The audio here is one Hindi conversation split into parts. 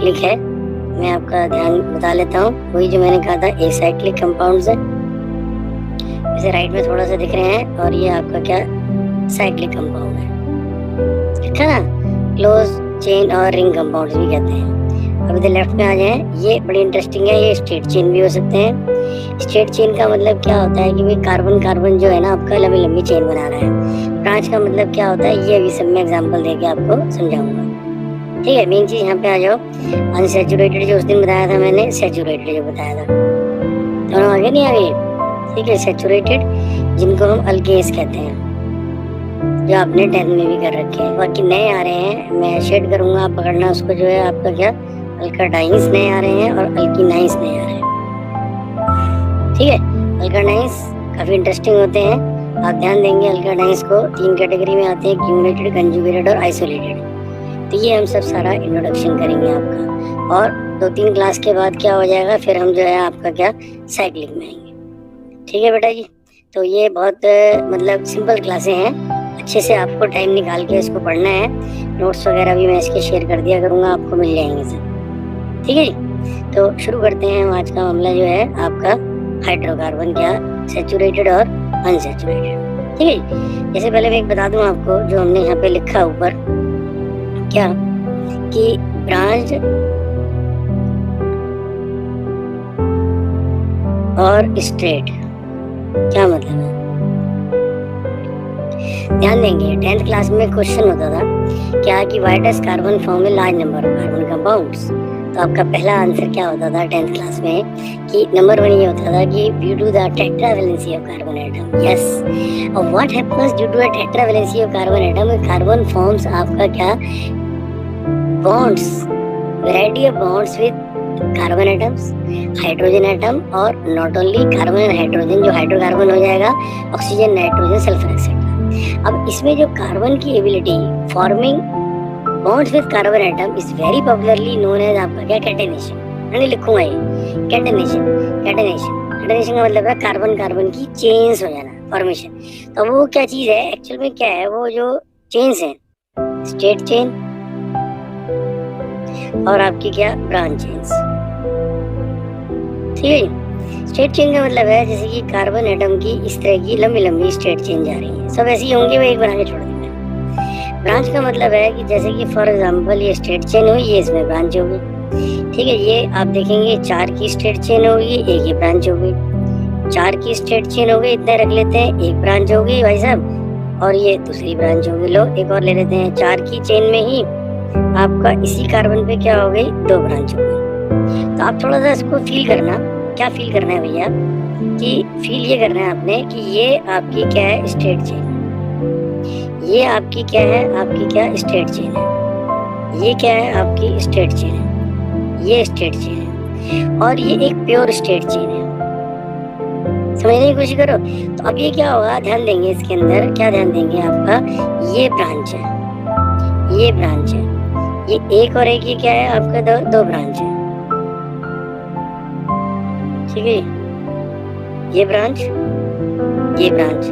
एसाइक्लिक है। मैं आपका ध्यान बता लेता हूँ, वही जो मैंने कहा था एसाइक्लिक कंपाउंड्स है, जैसे राइट में थोड़ा सा दिख रहे हैं, और ये आपका क्या साइक्लिक कंपाउंड है, ठीक है ना। क्लोज चेन और रिंग कंपाउंड्स भी कहते हैं। अब इधर लेफ्ट में आ जाएं, ये बड़ी इंटरेस्टिंग है, ये स्ट्रेट चेन भी हो सकते हैं। स्ट्रेट चेन का मतलब क्या होता है कि भाई कार्बन कार्बन जो है ना आपका लंबी लंबी चेन बना रहा है। ब्रांच का मतलब क्या होता है, ये अभी सब मैं एग्जांपल देके आपको समझाऊंगा, ठीक है। मेन चीज यहाँ पे आ जाओ, अनसैचुरेटेड जो उस दिन बताया था मैंने, सैचुरेटेड जो बताया था, दोनों आगे नहीं आगे, ठीक है। सैचुरेटेड जिनको हम अल्केन्स कहते हैं, जो आपने 10th में भी कर रखे हैं। बाकी नए आ रहे हैं, मैं शेड करूंगा, आप पकड़ना उसको, जो है आपका क्या अल्काडाइंस नए आ रहे हैं और अल्कीनाइंस नए आ रहे हैं, ठीक है। अल्काडाइंस काफी इंटरेस्टिंग होते हैं, आप ध्यान देंगे। अल्काडाइंस को 3 कैटेगरी में आते हैं, क्यूमुलेटेड, कंजुगेटेड और आइसोलेटेड। तो ये हम सब सारा इंट्रोडक्शन करेंगे आपका, और 2-3 क्लास के बाद क्या हो जाएगा, फिर हम जो है आपका क्या साइक्लिक में आएंगे, ठीक है बेटा जी। तो ये बहुत मतलब सिंपल क्लासें हैं, अच्छे से आपको टाइम निकाल के इसको पढ़ना है। नोट्स वगैरह भी मैं इसके शेयर कर दिया करूँगा, आपको मिल जाएंगे सब, ठीक है जी। तो शुरू करते हैं। आज का मामला जो है आपका हाइड्रोकार्बन, क्या सैचुरेटेड और अनसैचुरेटेड, ठीक है। जैसे पहले मैं एक बता दूं आपको, जो हमने यहाँ पे लिखा ऊपर क्या कि ब्रांच और स्ट्रेट क्या मतलब है, ध्यान देंगे। 10th क्लास में क्वेश्चन होता था क्या कि why does carbon form a large number of carbon compounds. तो आपका पहला आंसर क्या होता था 10th क्लास में कि नंबर 1 ये होता था कि due to the tetravalency of carbon atom. Yes, और what happens due to the tetravalency of carbon atom, carbon forms आपका क्या bonds, variety of bonds with carbon atoms, hydrogen atom, और not only carbon and hydrogen, जो हाइड्रोकार्बन हो जाएगा, ऑक्सीजन, नाइट्रोजन, सल्फर एक्सेट्रा। अब इसमें जो कार्बन की ability forming bonds with carbon atom is very popularly known as आपका क्या कैटेनेशन। मैंने लिखूंगा ये कैटेनेशन। कैटेनेशन का मतलब है कार्बन कार्बन की चेन्स हो जाना, फॉर्मेशन। तो वो क्या चीज है एक्चुअल में, क्या है वो जो चेन्स है, स्ट्रेट चेन और आपकी क्या ब्रांच चेन्स, ठीक है। स्ट्रेट चेन का मतलब है जैसे कि कार्बन एटम की इस तरह की लंबी लंबी स्ट्रेट चेन जा रही है, सब ऐसी होंगी, वो एक बना के छोड़ देंगे। ब्रांच का मतलब है कि जैसे कि फॉर एग्जांपल ये स्ट्रेट चेन हुई, ये इसमें ब्रांच होगी, ठीक है। ये आप देखेंगे 4 की स्ट्रेट चेन होगी, एक ही ब्रांच होगी। 4 की स्ट्रेट चेन हो गई, इतने रख लेते हैं, एक ब्रांच होगी भाई साहब, और ये दूसरी ब्रांच होगी। लो एक और ले लेते हैं, 4 की चेन में ही आपका इसी कार्बन पे क्या हो गई, 2 ब्रांच हो गई। तो आप थोड़ा सा इसको फील करना, क्या फील करना है भैया, कि फील ये करना है आपने कि ये आपकी क्या है स्ट्रेट चेन, ये आपकी क्या है, आपकी क्या स्ट्रेट चेन है, ये क्या है आपकी स्ट्रेट चेन है, ये स्ट्रेट चेन है, और ये एक प्योर स्ट्रेट चेन है। समझने की कोशिश करो। तो अब ये क्या होगा, ध्यान देंगे इसके अंदर, क्या ध्यान देंगे आपका, ये ब्रांच है, ये ब्रांच है, ये एक और एक, ये क्या है आपका दो ब्रांच है, ठीक है। ये ब्रांच, ये ब्रांच,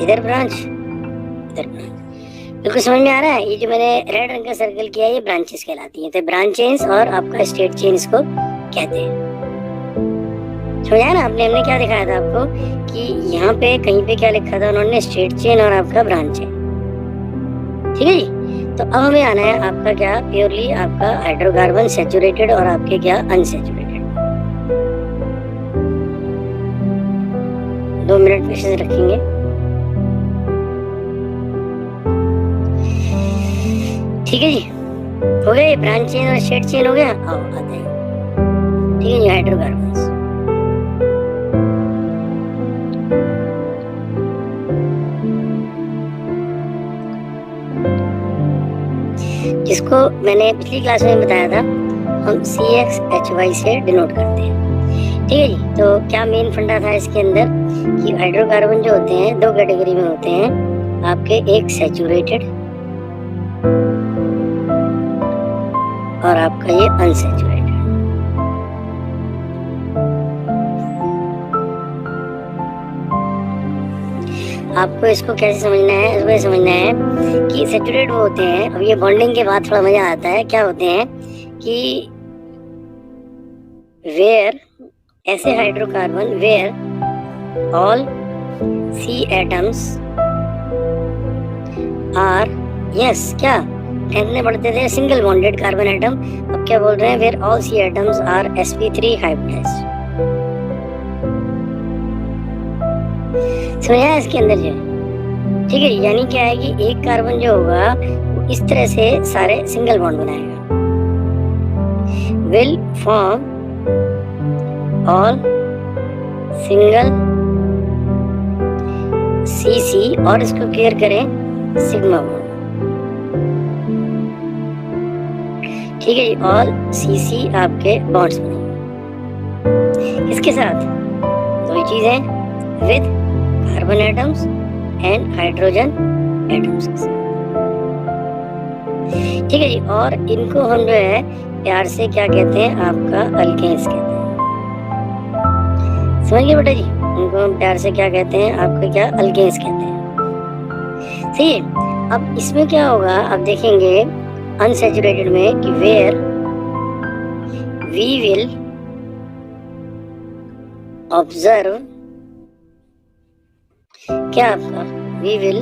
इधर ब्रांच, इधर ब्रांच। बिल्कुल समझ में आ रहा है। ये जो मैंने रेड रंग का सर्कल किया है, ये ब्रांचेस कहलाती हैं। तो ब्रांच चेन्स और आपका स्ट्रेट चेन इसको कहते हैं। समझा ना आपने, हमने क्या दिखाया था आपको कि यहाँ पे कहीं पे क्या लिखा था उन्होंने, स्ट्रेट चेन और आपका ब्रांच चेन, ठीक है जी। तो अब हमें आना है आपका क्या प्योरली आपका हाइड्रोकार्बन, सैचुरेटेड और आपके क्या अनसैचुरेटेड। 2 मिनट पेशेंस रखेंगे। ठीक है जी, हो गया। ब्रांच चेन और स्ट्रेट चेन हो गया। आओ आते हैं, ठीक है जी। हाइड्रोकार्बन जिसको मैंने पिछली क्लास में बताया था, हम CXHY से डिनोट करते हैं, ठीक है जी। तो क्या मेन फंडा था इसके अंदर कि हाइड्रोकार्बन जो होते हैं 2 कैटेगरी में होते हैं आपके, एक सैचुरेटेड और आपका ये अनसैचुरेटेड। आपको इसको कैसे समझना है, इसको समझना है कि सैचुरेटेड वो होते हैं, अब ये बॉन्डिंग के बाद थोड़ा मजा आता है, क्या होते हैं कि वेयर ऐसे hydrocarbon where all C atoms are yes क्या 10th में पढ़ते थे सिंगल बॉन्डेड कार्बन एटम, अब क्या बोल रहे हैं where all C atoms are sp3 hybridized. समझा इसके अंदर जो है, ठीक है। यानी क्या है कि एक कार्बन जो होगा वो इस तरह से सारे सिंगल बॉन्ड बनाएगा, will form all single CC और इसको क्लियर करें सिग्मा बॉन्ड, ठीक है जी। ऑल CC आपके बॉन्ड्स बनेंगे इसके साथ दो ही चीजें with carbon atoms and hydrogen atoms के साथ, ठीक है जी। और इनको हम जो है प्यार से क्या कहते हैं आपका अल्केन्स कहते हैं, समझ गए बेटा जी। उनको हम प्यार से क्या कहते हैं आपका क्या अल्केन्स कहते हैं, सही है। अब इसमें क्या होगा अब देखेंगे अनसैचुरेटेड में कि वेयर वी विल ऑब्जर्व क्या आपका वी विल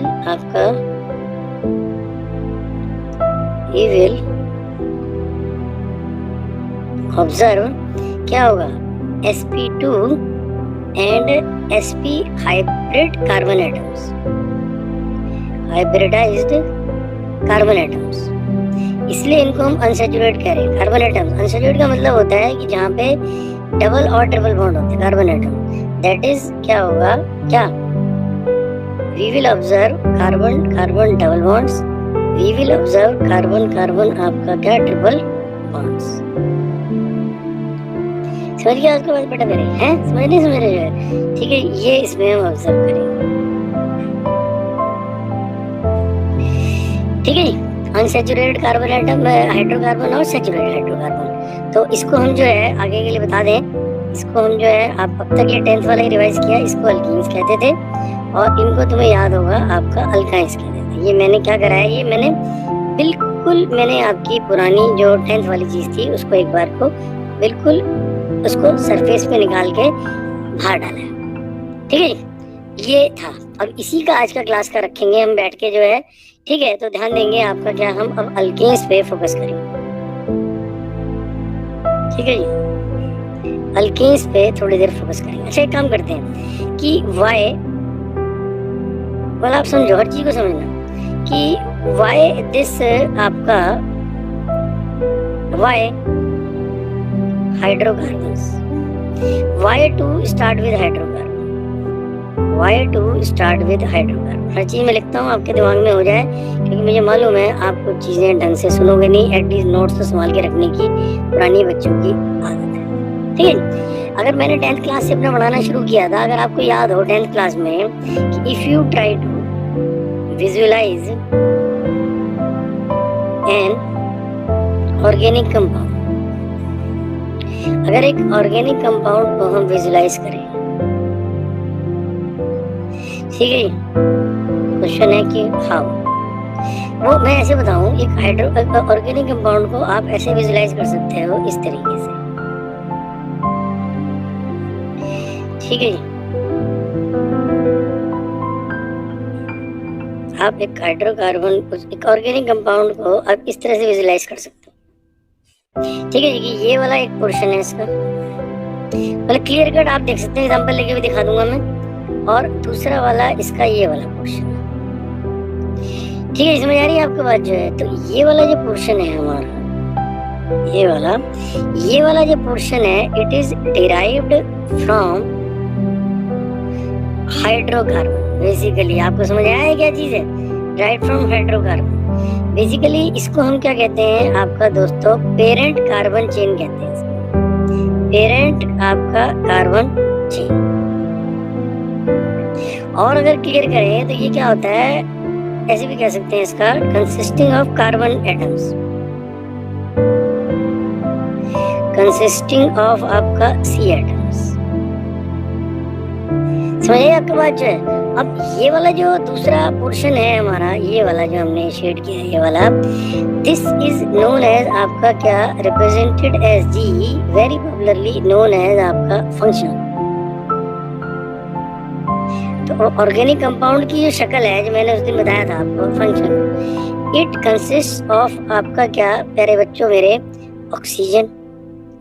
ऑब्जर्व क्या होगा sp2 and sp hybrid carbon atoms, hybridised carbon atoms, इसलिए इनको हम अनसैचुरेट कह रहे हैं कार्बन एटम्स। अनसैचुरेट का मतलब होता है कि जहाँ पे डबल और ट्रिपल बॉन्ड होते हैं कार्बन एटम, दैट इज क्या होगा क्या we will observe carbon carbon double bonds, we will observe carbon carbon आपका क्या ट्रिपल बॉन्ड्स। समझ गया उसके बाद बेटा मेरे हैं समझ नहीं समझ रहे हैं, ठीक है। ये इसमें हम ऑब्जर्व करेंगे, ठीक है जी। अनसैचुरेटेड कार्बन एटम हाइड्रोकार्बन और सैचुरेटेड हाइड्रोकार्बन, तो इसको हम जो है आगे के लिए बता दें, इसको हम जो है आप अब तक ये 10th वाला ही रिवाइज किया, इसको अल्कीन्स कहते थे और इनको तुम्हें याद होगा आपका अल्काइंस कहते थे। ये मैंने क्या करा है, ये मैंने बिल्कुल मैंने आपकी पुरानी जो 10th वाली चीज थी उसको एक बार को बिल्कुल उसको सरफेस पे निकाल के बाहर डाला है, ठीक है। ये था, अब इसी का आज का क्लास का रखेंगे हम बैठ के जो है, ठीक है। तो ध्यान देंगे आपका क्या हम अब अल्केन्स पे फोकस करेंगे, ठीक है जी। अल्केन्स पे थोड़ी देर फोकस करेंगे। अच्छा एक काम करते हैं कि वाई वाला आप समझो, हर चीज को समझना कि वाई दिस आपका why hydrocarbons, why to start with hydrocarbon, why to start with hydrocarbon. हर चीज में लिखता हूँ आपके दिमाग में हो जाए, क्योंकि मुझे मालूम है आप कुछ चीजें ढंग से सुनोगे नहीं, एटलीस्ट नोट्स तो संभाल के रखने की पुरानी बच्चों की आदत है, ठीक है। अगर मैंने 10th क्लास से अपना पढ़ाना शुरू किया था, अगर आपको याद हो 10th क्लास में कि if you try to visualize an organic compound, अगर एक ऑर्गेनिक कंपाउंड को हम विजुअलाइज करें, ठीक है। क्वेश्चन है कि हाउ, वो मैं ऐसे बताऊं, एक ऑर्गेनिक कंपाउंड को आप ऐसे विजुअलाइज कर सकते हो इस तरीके से, ठीक है। आप एक हाइड्रोकार्बन एक ऑर्गेनिक कंपाउंड को आप इस तरह से विजुअलाइज कर सकते हो, ठीक है जी। ये वाला एक पोर्शन है इसका, मतलब क्लियर कट आप देख सकते हैं, एग्जांपल लेके भी दिखा दूंगा मैं। और दूसरा वाला इसका ये वाला पोर्शन, ठीक है। समझ आ रही है आपको बात जो है। तो ये वाला जो पोर्शन है हमारा, ये वाला जो पोर्शन है, it is derived from hydrocarbon. Basically आपको समझ आया है क्या चीज है, डिराइव्ड फ्रॉम हाइड्रोकार्बन। बेसिकली इसको हम क्या कहते हैं आपका दोस्तों, पेरेंट कार्बन चेन कहते हैं इसको, पेरेंट आपका कार्बन चेन। और अगर क्लियर करें तो ये क्या होता है, ऐसे भी कह सकते हैं इसका, consisting of carbon atoms, consisting of आपका C एटम्स। समझिए आपकी बात जो है। अब ये वाला जो दूसरा पोर्शन है हमारा, ये वाला जो हमने शेड किया है, ये वाला, दिस इज नोन एज आपका क्या, रिप्रेजेंटेड एज जी, वेरी पॉपुलरली नोन एज आपका फंक्शन। तो ऑर्गेनिक कंपाउंड की जो शक्ल है, जो मैंने उस दिन बताया था आपको, फंक्शन, इट कंसिस्ट ऑफ आपका क्या प्यारे बच्चों मेरे, ऑक्सीजन,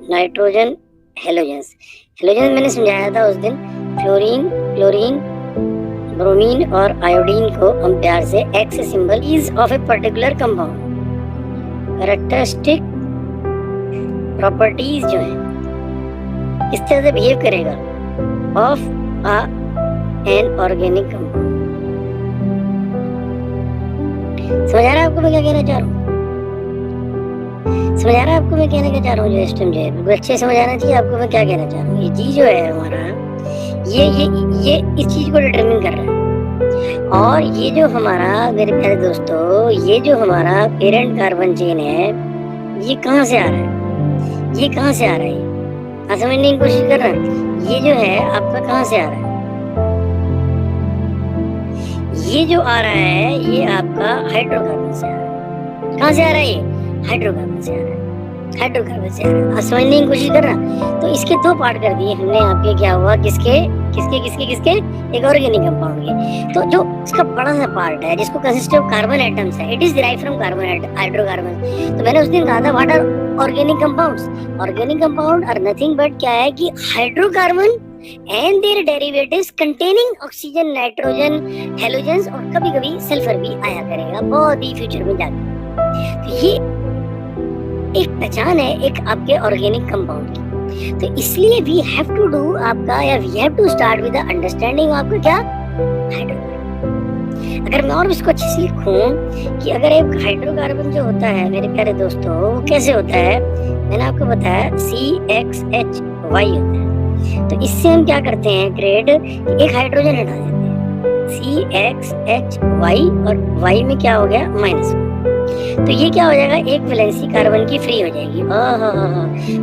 नाइट्रोजन, हेलोजेंस। हेलोजेंस मैंने समझाया था उस दिन, फ्लोरीन, क्लोरीन, ब्रोमीन और आयोडीन को हम प्यार से x symbol is of a particular compound, characteristic properties जो है इस तरह से बिहेव करेगा ऑफ एन ऑर्गेनिक कंपाउंड। समझ आ रहा है आपको मैं क्या कहना चाह रहा हूँ? समझ आ रहा है आपको मैं कहने का चाह रहा हूँ? जो सिस्टम जो है बिल्कुल अच्छे समझ आना चाहिए आपको मैं क्या कहना चाह रहा हूँ। ये जी जो है हमारा, ये इस चीज को डिटरमिन कर रहा है। और ये जो हमारा मेरे प्यारे दोस्तों, ये जो हमारा पेरेंट कार्बन चेन है, ये कहाँ से आ रहा है? ये कहाँ से आ रहा है? आप समझने की कोशिश कर रहा है। ये जो है आपका कहाँ से आ रहा है? ये जो आ रहा है ये आपका हाइड्रोकार्बन से आ रहा है। कहाँ से आ रहा है? ये हाइड्रोकार्बन से आ रहा है, हाइड्रोकार्बन से आ रहा है। आप समझने की कोशिश कर रहा। तो इसके दो पार्ट कर दिए हमने आपके, क्या हुआ, किसके किसके किसके किसके, एक ऑर्गेनिक कंपाउंड के। तो जो इसका बड़ा सा पार्ट है जिसको कंसिस्ट ऑफ कार्बन एटम्स है, it is derived from carbon, hydrocarbon. तो मैंने उस दिन कहा था what are organic compounds? Organic compound are nothing but क्या है कि hydrocarbon and their derivatives containing oxygen, nitrogen, halogens और कभी कभी सल्फर भी आया करेगा बहुत ही फ्यूचर में जाकर। तो ये एक पहचान है एक आपके ऑर्गेनिक कंपाउंड की। तो इसलिए वी हैव टू डू आपका, या we have to start with the understanding आपका क्या, हाइड्रोकार्बन। अगर मैं और इसको अच्छे से लिखूं कि अगर एक हाइड्रोकार्बन जो होता है मेरे प्यारे दोस्तों, वो कैसे होता है, मैंने आपको बताया CXHY होता है। तो इससे हम क्या करते हैं, ग्रेड एक हाइड्रोजन हटा देते हैं, CXHY, और Y में क्या हो गया, माइनस। तो ये क्या हो जाएगा, एक वैलेंसी कार्बन की फ्री हो जाएगी।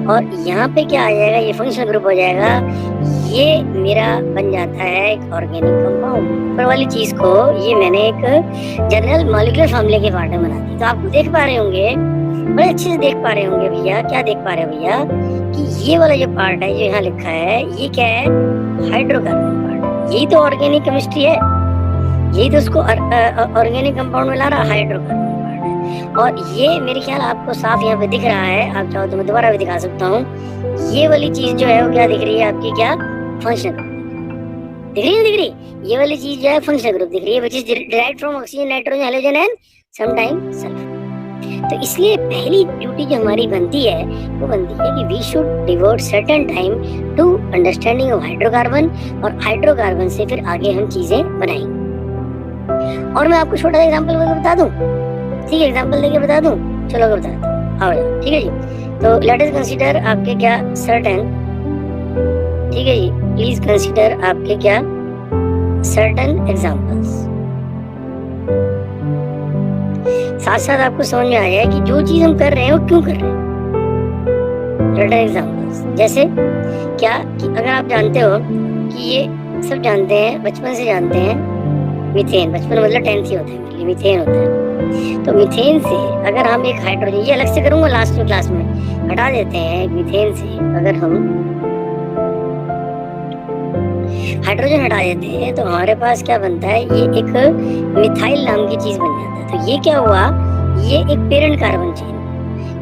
और यहाँ पे क्या आ जाएगा, ये फंक्शनल ग्रुप हो जाएगा। ये मेरा बन जाता है एक ऑर्गेनिक कंपाउंड। ऊपर वाली चीज को ये मैंने एक जनरल मॉलिक्यूलर फॉर्मूले के पार्ट में बना दी। तो आपको देख पा रहे होंगे, बड़े अच्छे से देख पा रहे होंगे भैया, क्या देख पा रहे हो भैया, कि ये वाला जो पार्ट है जो यहाँ लिखा है, ये क्या है, हाइड्रोकार्बन पार्ट। यही तो ऑर्गेनिक केमिस्ट्री है, यही तो उसको ऑर्गेनिक कंपाउंड में ला रहा, हाइड्रोकार्बन पार्ट है। और ये मेरे ख्याल आपको साफ यहाँ पे दिख रहा है, आप चाहो तो मैं दोबारा भी दिखा सकता हूँ। ये वाली चीज जो है वो क्या दिख रही है आपकी, क्या, फंक्शनल ग्रुप दिख रही है, दिख रही, ये वाली चीज जो है फंक्शनल ग्रुप दिख रही है, which is derived from oxygen, nitrogen, halogen and sometime sulphur. तो इसलिए पहली ड्यूटी जो हमारी बनती है वो बनती है कि we should devote certain time to understanding of hydrocarbon, और हाइड्रोकार्बन से फिर आगे हम चीजें बनाएंगे। और मैं आपको छोटा सा एग्जांपल बता दूं, ठीक है, एग्जांपल देके बता दूं, चलो बता दूं, आओ जाओ, ठीक है जी। तो लेट अस कंसीडर आपके क्या, सर्टेन, ठीक है जी, प्लीज कंसीडर आपके क्या, सर्टेन एग्जांपल्स। साथ साथ आपको समझ में आया कि जो चीज हम कर रहे हैं वो क्यों कर रहे हैं। सर्टेन एग्जांपल्स जैसे क्या, कि अगर आप जानते हो कि ये सब जानते हैं, बचपन से जानते हैं, मीथेन, बचपन मतलब 10th ही होता है, मेरे लिए मीथेन होता है। तो मीथेन से अगर हम एक हाइड्रोजन, ये अलग से करूंगा लास्ट में क्लास में, हटा देते हैं मीथेन से, अगर हम हाइड्रोजन हटा देते हैं तो हमारे पास क्या बनता है, ये एक मिथाइल नाम की चीज बन जाता है। तो ये क्या हुआ, ये एक पेरेंट कार्बन चेन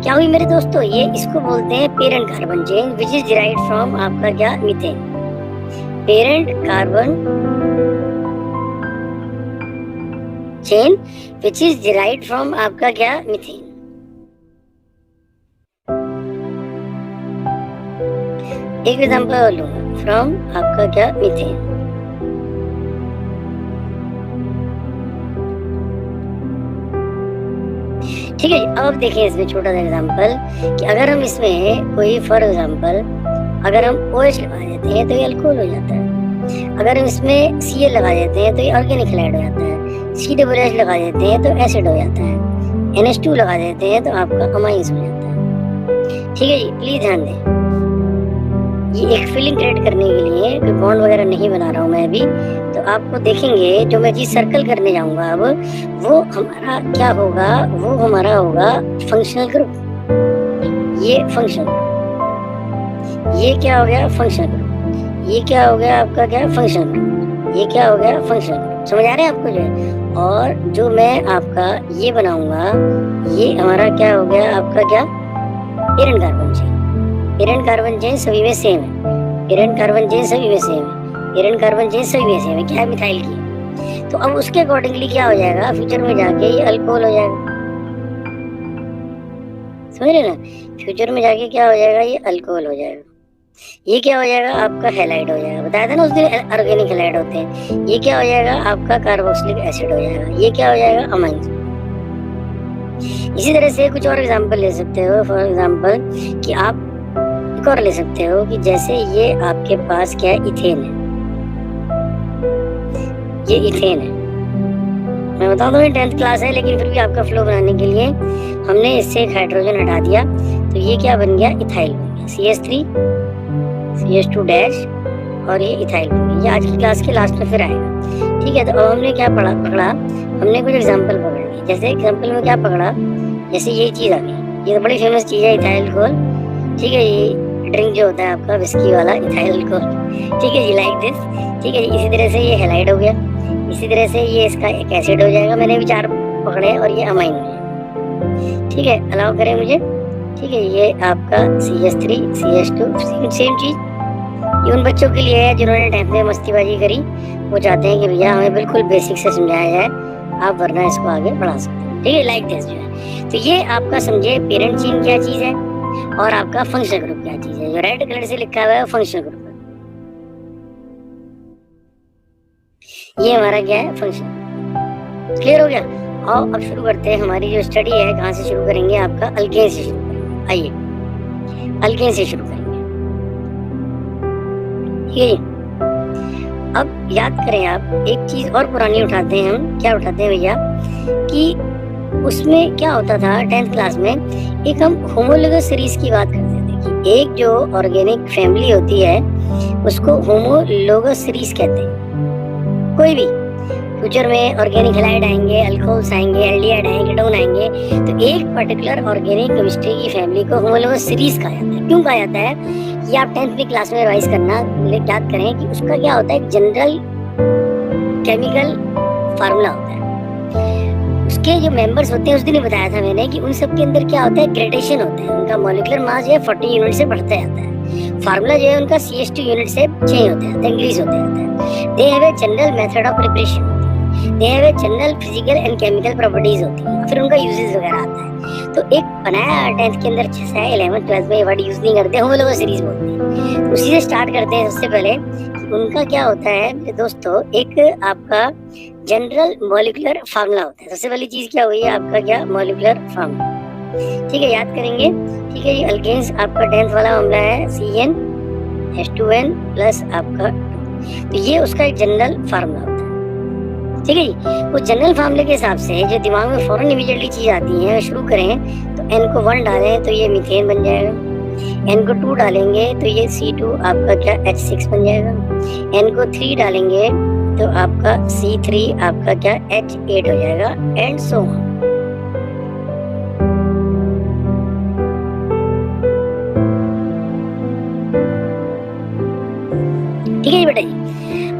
क्या हुई मेरे दोस्तों, ये इसको बोलते हैं parent carbon chain, which is derived from आपका क्या, methane. Parent carbon chain which is derived from आपका क्या, मीथेन। एक एग्जांपल लूंगा फ्रॉम आपका क्या, मीथेन। ठीक है, अब देखिए इसमें छोटा सा एग्जांपल कि अगर हम इसमें कोई फॉर एग्जांपल अगर हम OH लगा देते हैं तो ये अल्कोहल हो जाता है। अगर हम इसमें Cl लगा देते हैं तो ये ऑर्गेनिक हैलाइड हो जाता है। COOH लगा देते हैं तो एसिड हो जाता है। NH2 लगा देते हैं तो आपका अमाइंस हो जाता है। ठीक है जी, प्लीज ध्यान दें, ये एक फीलिंग क्रिएट करने के लिए, कोई बॉन्ड वगैरह नहीं बना रहा हूँ मैं अभी, तो आपको देखेंगे जो मैं चीज सर्कल करने जाऊंगा अब, वो हमारा क्या होगा, वो हमारा होगा फंक्शनल ग्रुप। ये फंक्शन, ये क्या हो गया फंक्शनल ग्रुप, ये क्या हो गया आपका क्या फंक्शनल ग्रुप, ये क्या हो गया फंक्शनल ग्रुप। समझ आ रहे हैं आपको जो है। और जो मैं आपका ये बनाऊंगा, ये हमारा क्या हो गया आपका क्या parent carbon chain. Parent carbon chain सभी में सेम है, पेरेंट कार्बन चेन सभी में सेम है, पेरेंट कार्बन चेन सभी में सेम है, क्या है मिथाइल की। तो अब उसके अकॉर्डिंगली क्या हो जाएगा, फ्यूचर में जाके ये अल्कोहल हो जाएगा। समझ रहे ना, फ्यूचर में जाके क्या हो जाएगा, ये अल्कोहल हो जाएगा। ये क्या हो जाएगा आपका हैलाइड हो जाएगा, बताया था ना उस दिन ऑर्गेनिक हैलाइड होते हैं। ये क्या हो जाएगा आपका कार्बोक्सिलिक एसिड हो जाएगा, ये क्या हो जाएगा अमाइन। इसी तरह से कुछ और एग्जांपल ले सकते हो, फॉर एग्जांपल कि आप एक और ले सकते हो कि जैसे ये आपके पास क्या है इथेन है, ये इथेन है। मैं बता दूं 10th क्लास है, लेकिन फिर भी आपका फ्लो बनाने के लिए हमने इससे एक हाइड्रोजन हटा दिया, तो ये क्या बन गया इथाइल बन गया, CH3 CH2 डैश, और ये इथाइल बन गया। ये आज की क्लास के लास्ट में फिर आएगा, ठीक है। तो अब हमने क्या पकड़ा, हमने कुछ एग्जाम्पल पकड़ लिए। जैसे एग्जाम्पल में क्या पकड़ा, जैसे ये चीज आ गई, ये तो बड़ी फेमस चीज है इथाइल अल्कोहल, ठीक है। ये ड्रिंक जो होता है आपका विस्की वाला इथाइल अल्कोहल, ठीक है जी, लाइक दिस, ठीक है जी। इसी तरह से ये हैलाइड हो गया, इसी तरह से ये इसका एक एसिड हो जाएगा। मैंने भी 4 पकड़े और ये अमाइन है, ठीक है। अलाउ करें मुझे, ठीक है। ये आपका CH3 CH2 सेम चीज। ये उन बच्चों के लिए है जिन्होंने 10th में मस्तीबाजी करी, वो चाहते हैं कि भैया हमें बिल्कुल बेसिक से समझाया जाए, आप वरना इसको आगे बढ़ा सकते हैं, ठीक है, लाइक दिस जो है। तो ये आपका समझे पेरेंट चेन क्या चीज है और आपका फंक्शनल ग्रुप क्या चीज है। जो रेड कलर से लिखा हुआ है फंक्शनल ग्रुप है, ये हमारा क्या है फंक्शन। क्लियर हो गया। आओ अब शुरू करते हैं हमारी जो स्टडी है। कहाँ से शुरू करेंगे, आपका अल्केन से शुरू करेंगे। आइए अल्केन से शुरू करेंगे, ठीक है। अब याद करें आप, एक चीज और पुरानी उठाते हैं हम, क्या उठाते हैं भैया, कि उसमें क्या होता था 10th क्लास में, एक हम होमोलोगस सीरीज की बात करते थे कि एक जो ऑर्गेनिक फैमिली होती है उसको होमोलोगस सीरीज कहते हैं। कोई भी फ्यूचर में ऑर्गेनिक हैलाइड आएंगे, अल्कोहल्स आएंगे, एल्डिहाइड आएंगे, कीटोन आएंगे, तो एक पर्टिकुलर ऑर्गेनिक केमिस्ट्री की फैमिली को होमोलोगस सीरीज कहा जाता है। क्यों कहा जाता है, ये आप 10th की क्लास में रिवाइज करना, याद करें कि उसका क्या होता है, जनरल केमिकल फार्मूला होता है। उसके जो मेंबर्स होते हैं, उस दिन ही बताया था मैंने कि उन सब के अंदर क्या होता है, ग्रेडेशन होता है। उनका मॉलिक्यूलर मास जो है 40 यूनिट से बढ़ता जाता है। फार्मूला जो है उनका CH2 यूनिट से चेंज होता है, इंक्रीज होता है। They have a general method of preparation, they have a general physical and chemical properties होती है, फिर उनका यूजेस वगैरह आता है। तो एक बनाया 10th के अंदर 11th 12th में ये वर्ड यूज नहीं करते, होमोलोगस सीरीज बोलते हैं। उसी से स्टार्ट करते हैं। सबसे पहले उनका क्या होता है मेरे दोस्तों, एक आपका जनरल मॉलिक्यूलर फार्मूला होता है। सबसे पहली चीज क्या हुई है आपका, क्या मॉलिक्यूलर फार्मूला, ठीक है, याद करेंगे, ठीक है। ये अल्केन्स आपका 10th वाला मामला है CnH2n प्लस आपका 2, तो ये उसका एक जनरल फार्मूला होता है, ठीक है जी। उस जनरल फार्मूले के हिसाब से जो दिमाग में फौरन इमीडिएटली चीज आती है, शुरू करें तो n को 1 डालें तो ये मीथेन बन जाएगा, n को 2 डालेंगे तो ये C2 आपका क्या H6 बन जाएगा, n को 3 डालेंगे तो आपका C3 आपका क्या H8 हो जाएगा, एंड सो ऑन। ठीक है जी बेटा जी।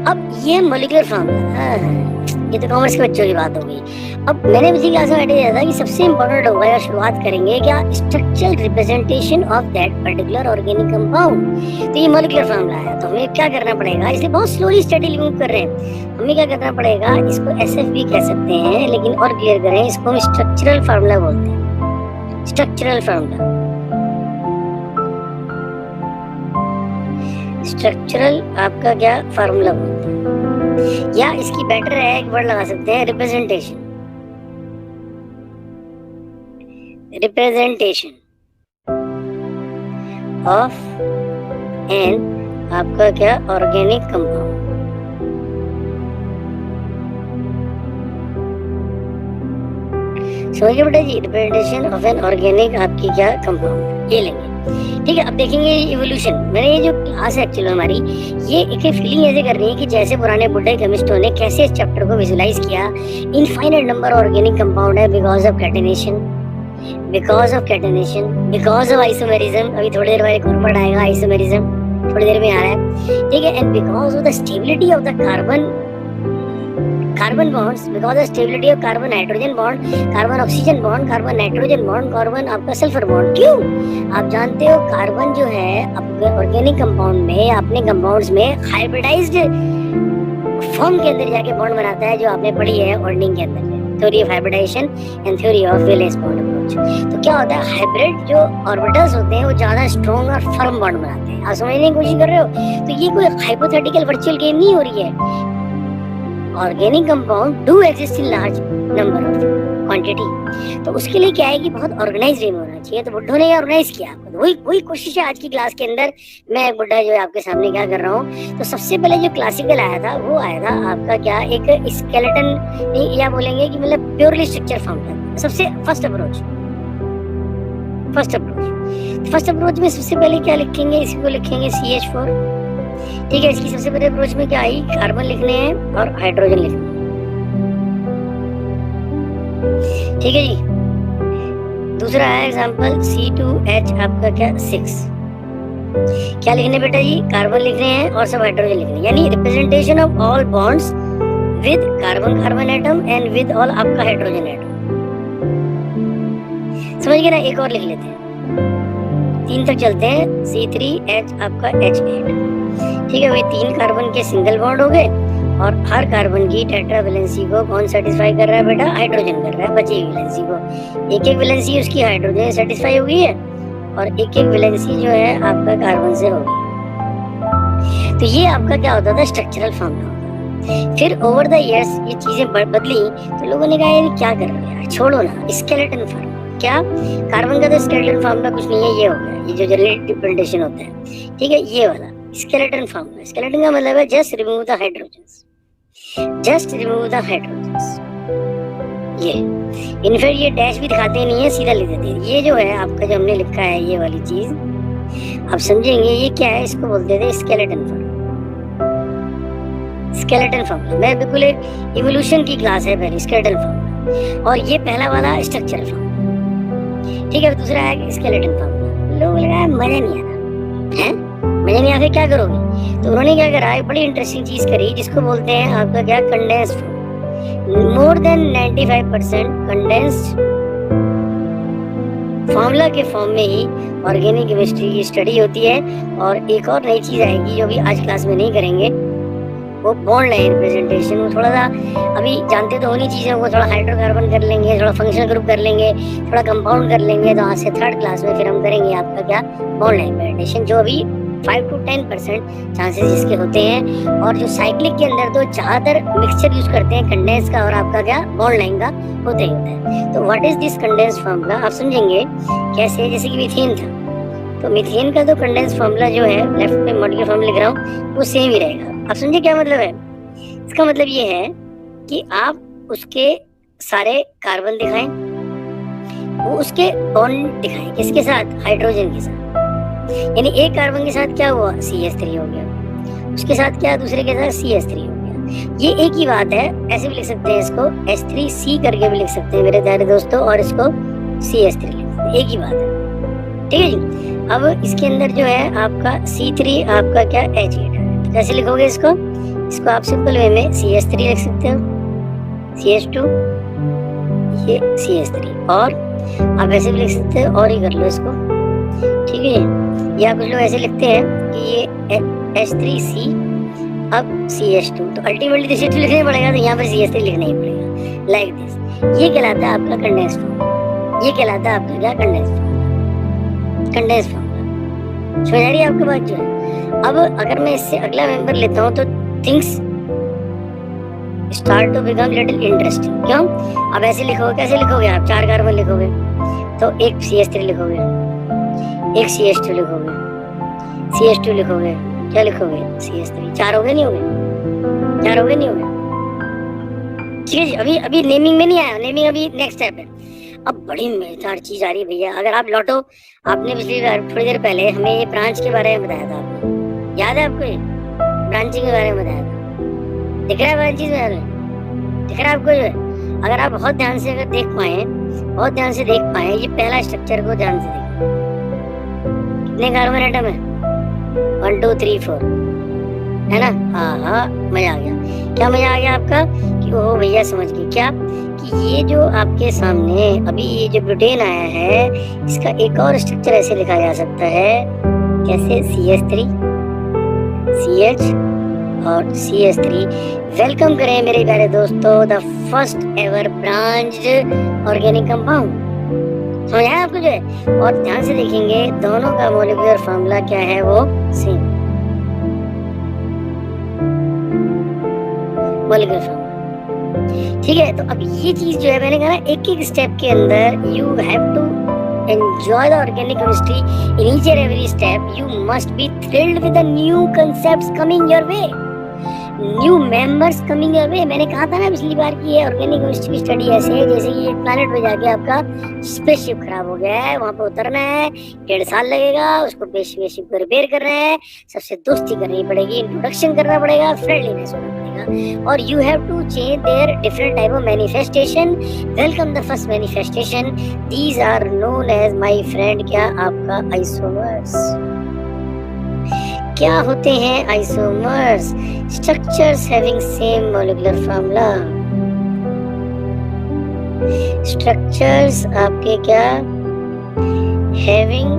अब ये मॉलिक्यूलर फार्मूला, ये तो कॉमर्स के बच्चों की बात हो गई। अब मैंने पिछली क्लास में आइडिया दिया था कि सबसे इंपॉर्टेंट होगा, या शुरुआत करेंगे क्या, structural representation of that particular organic compound. तो ये मॉलिक्यूलर फार्मूला है, तो हमें क्या करना पड़ेगा, इसलिए बहुत स्लोली स्टडी मूव कर रहे हैं। हमें क्या करना पड़ेगा, इसको SF भी कह सकते हैं, लेकिन और क्लियर करें, इसको हम स्ट्रक्चरल फार्मूला बोलते हैं। स्ट्रक्चरल फार्मूला, स्ट्रक्चरल आपका क्या फार्मूला बोलते हैं, या इसकी बेटर है एक वर्ड लगा सकते हैं, रिप्रेजेंटेशन। रिप्रेजेंटेशन ऑफ एन आपका क्या ऑर्गेनिक कंपाउंड। समझिए बेटा जी, रिप्रेजेंटेशन ऑफ एन ऑर्गेनिक आपकी क्या कंपाउंड, ये लेंगे। ठीक है, अब देखेंगे इवोल्यूशन। मैंने ये जो क्लास है एक्चुअली हमारी, ये एक फीलिंग ऐसे कर रही है कि जैसे पुराने बुड्ढे केमिस्टों ने कैसे इस चैप्टर को विजुलाइज किया। इनफाइनाइट नंबर ऑर्गेनिक कंपाउंड है because of catenation, because of isomerism. अभी थोड़ी देर बाद एक और वर्ड आएगा आइसोमेरिज्म, थोड़ी देर में आ रहा है, ठीक है। And because of the stability of the carbon bonds, because of stability of carbon hydrogen bond, carbon oxygen bond, carbon nitrogen bond, carbon आपका सल्फर बॉन्ड। क्यों? आप जानते हो कार्बन जो है आपके ऑर्गेनिक कंपाउंड में, अपने कंपाउंड्स में हाइब्रिडाइज्ड फॉर्म के अंदर जाके बॉन्ड बनाता है, जो आपने पढ़ी है ऑर्डिंग के अंदर, theory of hybridization and theory of valence bond approach. तो क्या होता है, हाइब्रिड जो ऑर्बिटल्स होते हैं वो ज्यादा स्ट्रॉन्ग और फर्म बॉन्ड बनाते हैं। आप समझने की कोशिश कर रहे हो? तो ये कोई हाइपोथेटिकल वर्चुअल गेम नहीं हो रही है। Organic compound do exist in large number of quantity, तो उसके लिए क्या है कि बहुत ऑर्गेनाइज वे में होना चाहिए। तो बुड्ढों ने ऑर्गेनाइज किया आपको, तो वही कोशिश है आज की क्लास के अंदर। मैं एक बुड्ढा जो है आपके सामने क्या कर रहा हूँ, तो सबसे पहले जो क्लासिकल आया था वो आया था आपका क्या, एक स्केलेटन या बोलेंगे कि मतलब प्योरली स्ट्रक्चर फॉर्म था। सबसे फर्स्ट अप्रोच में सबसे पहले क्या लिखेंगे, इसी को लिखेंगे CH4, ठीक है। इसकी सबसे पहले अप्रोच में क्या आई, कार्बन लिखने हैं और हाइड्रोजन लिखने हैं, ठीक है जी। दूसरा है एग्जांपल C2H आपका क्या 6, क्या लिखने बेटा जी, कार्बन लिखने हैं और सब हाइड्रोजन लिखने हैं, यानी representation of all bonds with carbon atom and with all आपका हाइड्रोजन एटम। समझ गए ना? एक और लिख लेते हैं, 3 तक चलते हैं, C3H आपका H8, ठीक है। वही 3 कार्बन के सिंगल बॉन्ड हो गए और हर कार्बन की टेट्रा वैलेंसी को कौन सेटिस्फाई कर रहा है बेटा, हाइड्रोजन कर रहा है, बची हुई वैलेंसी को। एक वैलेंसी उसकी हाइड्रोजन सेटिस्फाई हो गई है और एक वैलेंसी जो है आपका कार्बन से हो गई। तो ये आपका क्या होता था, स्ट्रक्चरल फॉर्मूला होता था। फिर ओवर द इयर्स ये चीजें बदली, तो लोगों ने कहा ये क्या कर रहे हो यार, छोड़ो ना, स्केलेटन फॉर्मूला। क्या कार्बन का तो स्केलेटन फॉर्मूला कुछ नहीं है, ये हो गया, ये जो जनरल रिप्रेजेंटेशन होता है, ठीक है, ये वाला स्केलेटन फॉर्मूला। स्केलेटन का मतलब है जस्ट रिमूव द हाइड्रोजन्स, ये इनफैक्ट ये डैश भी दिखाते नहीं है, सीधा लिख देते हैं। ये जो है आपका जो हमने लिखा है ये वाली चीज, आप समझेंगे ये क्या है, इसको बोलते थे स्केलेटन फॉर्मूला। मैं बिल्कुल एक इवोल्यूशन की क्लास है पहले, स्केलेटन फॉर्मूला, और ये पहला वाला स्ट्रक्चरल फॉर्मूला, ठीक है। दूसरा है स्केलेटन फॉर्मूला। लोगों लगा मजा नहीं आता है, मजा नहीं आके क्या करोगे, तो उन्होंने क्या करा, एक बड़ी इंटरेस्टिंग चीज करी जिसको बोलते हैं आपका क्या, condensed form. More than 95% condensed formula के फॉर्म में ही ऑर्गेनिक केमिस्ट्री की स्टडी होती है। और एक और नई चीज आएगी जो भी आज क्लास में नहीं करेंगे, वो बॉन्ड लाइन रिप्रेजेंटेशन। वो थोड़ा सा अभी जानते तो होनी चीजें, वो थोड़ा हाइड्रोकार्बन कर लेंगे, थोड़ा फंक्शनल ग्रुप कर लेंगे, थोड़ा कंपाउंड कर लेंगे। तो आज से 3rd क्लास में फिर हम करेंगे आपका क्या, बॉन्ड लाइन रिप्रेजेंटेशन, जो अभी 5 to 10% चांसेस इसके होते हैं। और जो साइक्लिक के अंदर तो ज्यादातर मिक्सचर यूज करते हैं कंडेंस का और आपका क्या, बॉन्ड लाइन का होता ही होता है। तो what is this condense formula, आप समझेंगे कैसे, जैसे कि मीथेन था, तो मीथेन का तो कंडेंस फॉर्मूला जो है, लेफ्ट में मॉलिक्यूलर फॉर्मूला लिख रहा हूँ, वो सेम ही रहेगा। आप समझे क्या मतलब है? इसका मतलब ये है कि आप उसके सारे कार्बन दिखाएं, वो उसके बॉन्ड दिखाएं, किसके साथ, हाइड्रोजन के साथ। यानी एक कार्बन के साथ क्या हुआ, CH3 हो गया, उसके साथ क्या, दूसरे के साथ CH3 हो गया। ये एक ही बात है, ऐसे भी लिख सकते हैं इसको, H3C करके भी लिख सकते हैं मेरे प्यारे दोस्तों, और इसको CH3 लिख सकते हैं, एक ही बात है, ठीक है जी। अब इसके अंदर जो है आपका C3 आपका क्या, H8 है, तो कैसे लिखोगे इसको आप सिंपल वे में CH3 लिख सकते हो, CH2, ये CH3, और आप ऐसे भी लिख सकते हो, और ही कर लो इसको, ठीक है। या कुछ लोग ऐसे लिखते हैं कि ये H3C अब CH2, तो अल्टीमेटली CH2 लिखना पड़ेगा, तो यहाँ पर CH3 लिखना ही पड़ेगा, लाइक दिस। ये कहलाता है आपका कंडेंस्ड फॉर्म, ये कहलाता है आपका क्या, कंडेंस्ड फॉर्म। समझ आ रही है आपके बात जो है। अब अगर मैं इससे अगला मेंबर लेता हूँ तो things start to become little interesting. क्यों? अब ऐसे लिखोगे, कैसे लिखोगे आप, 4 कार्बन लिखोगे तो एक CH3 लिखोगे, एक CH2 लिखोगे, CH2 लिखोगे, क्या लिखोगे, CH3, 4 हो गए, नहीं हो गए, 4 हो गए, नहीं हो गए, ठीक है। अभी नेमिंग में नहीं आया, नेमिंग अभी नेक्स्ट स्टेप है। अब बड़ी मजेदार चीज आ रही है भैया। अगर आप लौटो, आपने पिछली बार थोड़ी देर पहले हमें ये ब्रांच के बारे में बताया था, आपने याद है आपको? ये ब्रांचिंग के बारे में बताया था। दिख रहा है ब्रांचेस में? दिख रहा है आपको? जो है अगर आप बहुत ध्यान से अगर देख पाए, बहुत ध्यान से देख पाए, ये पहला स्ट्रक्चर को ध्यान से देखिए। कितने कार्बन एटम है? 1 2 3 4, है ना? हाँ, मजा आ गया। क्या मजा आ गया आपका? कि ओ भैया समझ गए क्या कि ये जो आपके सामने अभी ये जो ब्यूटेन आया है, इसका एक और स्ट्रक्चर ऐसे लिखा जा सकता है, कैसे? CH3 CH और CH3। वेलकम करें मेरे प्यारे दोस्तों, the first ever branched organic compound. समझ आया आपको? जो है और ध्यान से देखेंगे दोनों का मॉलिक्यूलर फॉर्मूला क्या है, वो सेम मॉलिक्यूलर फॉर्मूला। ठीक है, तो अब ये चीज जो है मैंने कहा ना, एक एक स्टेप के अंदर you have to enjoy the organic chemistry in each and every step. You must be thrilled with the new concepts coming your way, new members coming your way. मैंने कहा था ना पिछली बार की ये ऑर्गेनिक केमिस्ट्री की स्टडी ऐसे है जैसे कि एक प्लैनेट पे जाके आपका स्पेसशिप खराब हो गया है, वहां पे उतरना है, 1.5 साल लगेगा, उसको स्पेसशिप को रिपेयर कर रहे हैं, सबसे दोस्ती करनी पड़ेगी, इंट्रोडक्शन करना पड़ेगा, फ्रेंडलीनेस होना पड़ेगा, और you have to change their different type of manifestation. Welcome the first manifestation. These are known as, my friend, क्या आपका isomers। क्या होते हैं isomers? Structures having same molecular formula. Structures आपके क्या having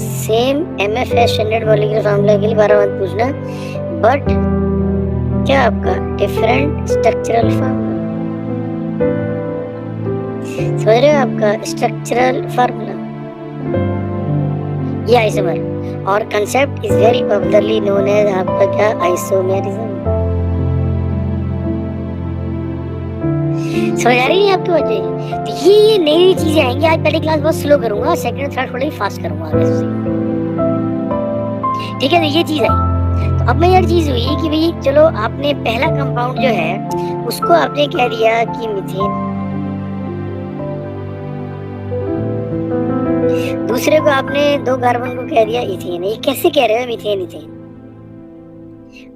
same MFS standard molecular formula के लिए 12 मत पूछना, but क्या आपका डिफरेंट स्ट्रक्चरल फार्मूला। समझ रहे हो? आपका स्ट्रक्चरल फार्मूला ये आइसोमर, और concept is very popularly known as आपका क्या, आइसोमेरिज्म। समझ आ रही है आपको बच्चे? तो ये नई चीजें आएंगी। आज पहली क्लास बहुत स्लो करूंगा, सेकंड थर्ड थोड़ी फास्ट करूंगा आगे से। ठीक है, तो ये चीज आई। तो अब मैं यार चीज हुई कि भाई चलो आपने पहला कंपाउंड जो है उसको आपने कह दिया कि मीथेन, दूसरे को आपने 2 कार्बन को कह दिया इथेन। ये कैसे कह रहे हो मीथेन इथेन?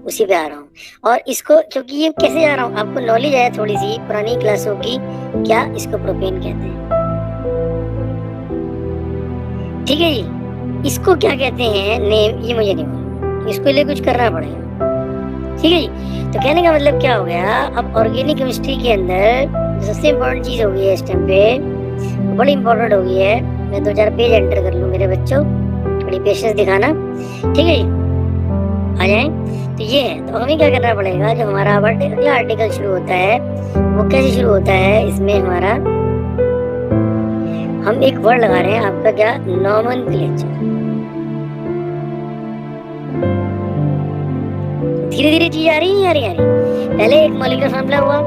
उसी पे आ रहा हूँ। और इसको क्योंकि ये कैसे जा रहा हूँ आपको नॉलेज है थोड़ी सी पुरानी क्लासों की, क्या इसको प्रोपेन कहते हैं। ठीक है जी, इसको क्या कहते हैं नेम, ये मुझे नहीं मालूम, इसके लिए कुछ करना पड़ेगा। ठीक है जी, तो कहने का मतलब क्या हो गया, अब ऑर्गेनिक केमिस्ट्री के अंदर सबसे इम्पोर्टेंट चीज हो गई है इस टाइम पे, बड़ी इम्पोर्टेंट हो गई है। मैं 2-4 पेज एंटर कर लूँ मेरे बच्चों, थोड़ी पेशेंस दिखाना। ठीक है जी, आ जाए। तो ये है, तो हमें क्या करना पड़ेगा, जो हमारा अगला आर्टिकल शुरू होता है वो कैसे शुरू होता है, इसमें हमारा हम एक वर्ड लगा रहे हैं आपका क्या, नॉमेनक्लेचर। धीरे धीरे चीज आ रही है, पहले एक मॉलिक्यूलर फार्मूला हुआ,